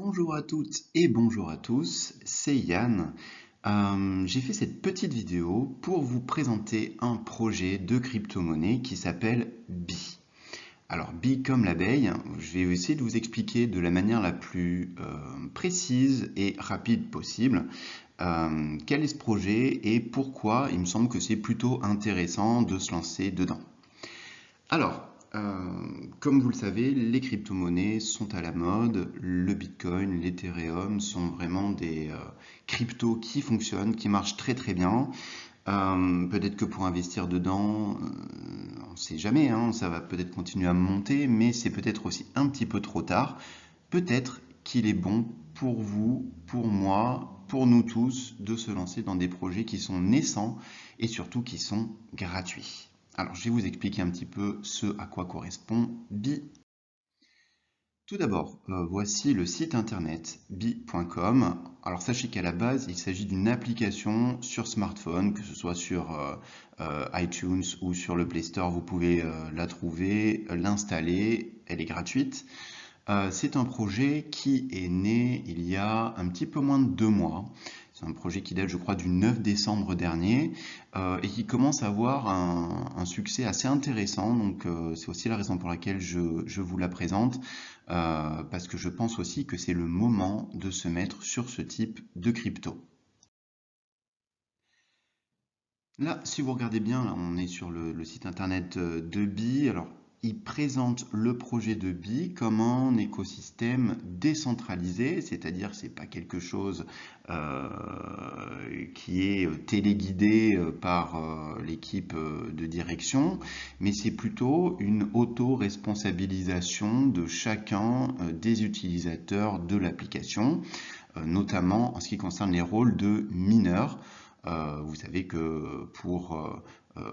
Bonjour à toutes et bonjour à tous, c'est Yann. J'ai fait cette petite vidéo pour vous présenter un projet de crypto-monnaie qui s'appelle Bi. Alors Bi comme l'abeille, je vais essayer de vous expliquer de la manière la plus précise et rapide possible quel est ce projet et pourquoi il me semble que c'est plutôt intéressant de se lancer dedans. Alors, comme vous le savez, les crypto-monnaies sont à la mode. Le Bitcoin, l'Ethereum sont vraiment des cryptos qui fonctionnent, qui marchent très très bien. Peut-être que pour investir dedans, on ne sait jamais, hein, ça va peut-être continuer à monter, mais c'est peut-être aussi un petit peu trop tard. Peut-être qu'il est bon pour vous, pour moi, pour nous tous, de se lancer dans des projets qui sont naissants et surtout qui sont gratuits. Alors, je vais vous expliquer un petit peu ce à quoi correspond Bi. Tout d'abord, voici le site internet bi.com. Alors, sachez qu'à la base, il s'agit d'une application sur smartphone, que ce soit sur iTunes ou sur le Play Store, vous pouvez la trouver, l'installer, elle est gratuite. C'est un projet qui est né il y a un petit peu moins de 2 mois. C'est un projet qui date, je crois, du 9 décembre dernier et qui commence à avoir un succès assez intéressant. Donc, c'est aussi la raison pour laquelle je vous la présente, parce que je pense aussi que c'est le moment de se mettre sur ce type de crypto. Là, si vous regardez bien, là, on est sur le site internet de Bi. Alors, il présente le projet de Bi comme un écosystème décentralisé, c'est-à-dire c'est pas quelque chose euh, qui est téléguidé par l'équipe de direction, mais c'est plutôt une auto-responsabilisation de chacun des utilisateurs de l'application, notamment en ce qui concerne les rôles de mineurs. Vous savez que pour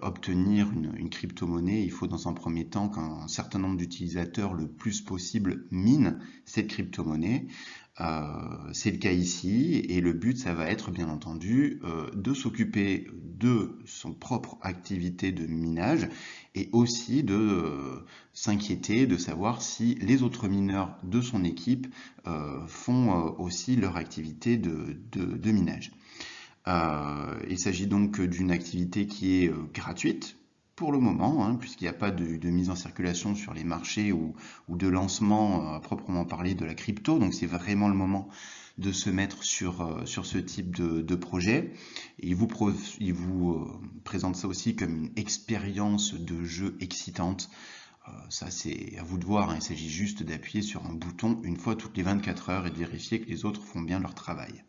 obtenir une crypto-monnaie, il faut dans un premier temps qu'un certain nombre d'utilisateurs, le plus possible, minent cette crypto-monnaie. C'est le cas ici, et le but, ça va être bien entendu de s'occuper de son propre activité de minage et aussi de s'inquiéter de savoir si les autres mineurs de son équipe font aussi leur activité de minage. Il s'agit donc d'une activité qui est gratuite pour le moment, hein, puisqu'il n'y a pas de mise en circulation sur les marchés ou de lancement à proprement parler de la crypto. Donc c'est vraiment le moment de se mettre sur ce type de projet. Et il vous présente ça aussi comme une expérience de jeu excitante. Ça, c'est à vous de voir, hein. Il s'agit juste d'appuyer sur un bouton une fois toutes les 24 heures et de vérifier que les autres font bien leur travail.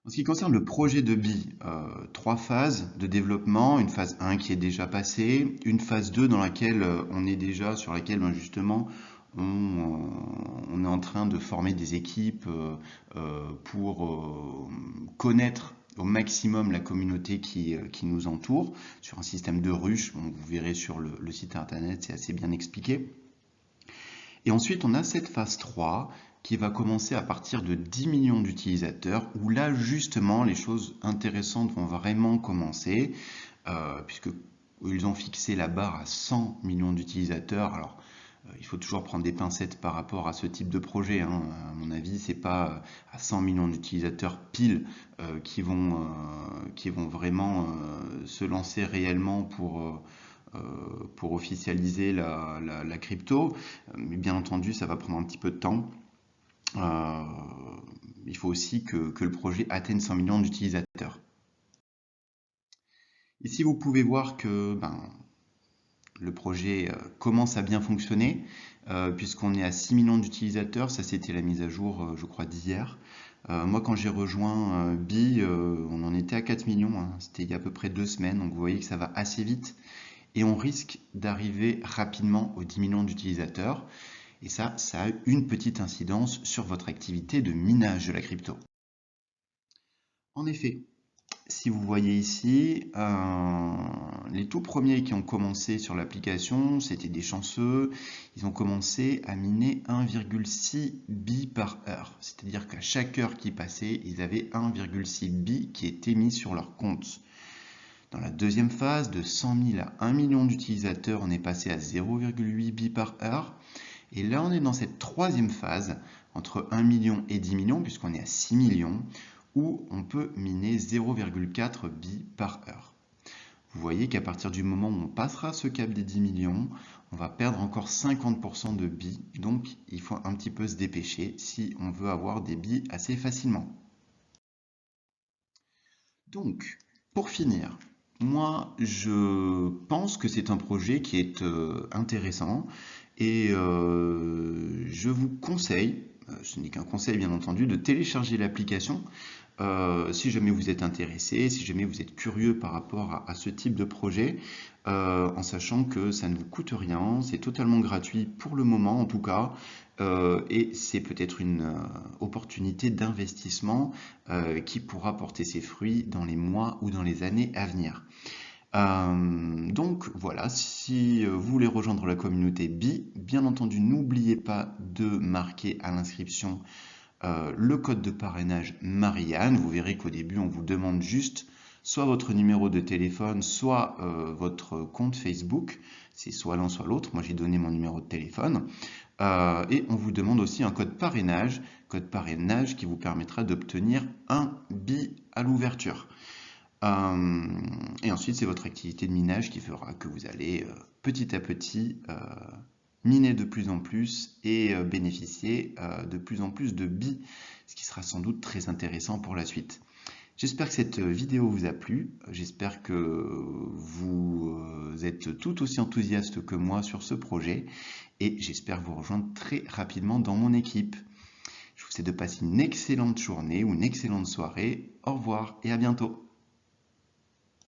En ce qui concerne le projet de Bi, 3 phases de développement, une phase 1 qui est déjà passée, une phase 2 dans laquelle on est déjà, sur laquelle justement on est en train de former des équipes pour connaître au maximum la communauté qui nous entoure, sur un système de ruches. Bon, vous verrez sur le site internet, c'est assez bien expliqué. Et ensuite, on a cette phase 3 qui va commencer à partir de 10 millions d'utilisateurs, où là, justement, les choses intéressantes vont vraiment commencer, puisque ils ont fixé la barre à 100 millions d'utilisateurs. Alors, il faut toujours prendre des pincettes par rapport à ce type de projet, hein. À mon avis, c'est pas à 100 millions d'utilisateurs pile qui vont vraiment se lancer réellement pour officialiser la crypto. Mais bien entendu, ça va prendre un petit peu de temps. Euh, il faut aussi que le projet atteigne 100 millions d'utilisateurs. Ici, vous pouvez voir que le projet commence à bien fonctionner, puisqu'on est à 6 millions d'utilisateurs. Ça, c'était la mise à jour, je crois, d'hier. Moi, quand j'ai rejoint Bi, on en était à 4 millions, hein. C'était il y a à peu près 2 semaines, donc vous voyez que ça va assez vite. Et on risque d'arriver rapidement aux 10 millions d'utilisateurs. Et ça a une petite incidence sur votre activité de minage de la crypto. En effet, si vous voyez ici, les tout premiers qui ont commencé sur l'application, c'était des chanceux. Ils ont commencé à miner 1,6 bi par heure. C'est-à-dire qu'à chaque heure qui passait, ils avaient 1,6 bi qui était mis sur leur compte. Dans la deuxième phase, de 100 000 à 1 million d'utilisateurs, on est passé à 0,8 bi par heure. Et là, on est dans cette troisième phase, entre 1 million et 10 millions, puisqu'on est à 6 millions, où on peut miner 0,4 billes par heure. Vous voyez qu'à partir du moment où on passera ce cap des 10 millions, on va perdre encore 50% de billes, donc il faut un petit peu se dépêcher si on veut avoir des billes assez facilement. Donc, pour finir, moi je pense que c'est un projet qui est intéressant et je vous conseille, ce n'est qu'un conseil bien entendu, de télécharger l'application si jamais vous êtes intéressé, si jamais vous êtes curieux par rapport à ce type de projet, en sachant que ça ne vous coûte rien, c'est totalement gratuit pour le moment en tout cas, et c'est peut-être une opportunité d'investissement qui pourra porter ses fruits dans les mois ou dans les années à venir. Donc voilà, si vous voulez rejoindre la communauté BI, bien entendu, n'oubliez pas de marquer à l'inscription le code de parrainage Marianne. Vous verrez qu'au début, on vous demande juste soit votre numéro de téléphone, soit votre compte Facebook. C'est soit l'un, soit l'autre. Moi, j'ai donné mon numéro de téléphone. Et on vous demande aussi un code parrainage qui vous permettra d'obtenir un BI à l'ouverture. Et ensuite, c'est votre activité de minage qui fera que vous allez petit à petit miner de plus en plus et bénéficier de plus en plus de billes, ce qui sera sans doute très intéressant pour la suite. J'espère que cette vidéo vous a plu, j'espère que vous êtes tout aussi enthousiaste que moi sur ce projet et j'espère vous rejoindre très rapidement dans mon équipe. Je vous souhaite de passer une excellente journée ou une excellente soirée. Au revoir et à bientôt.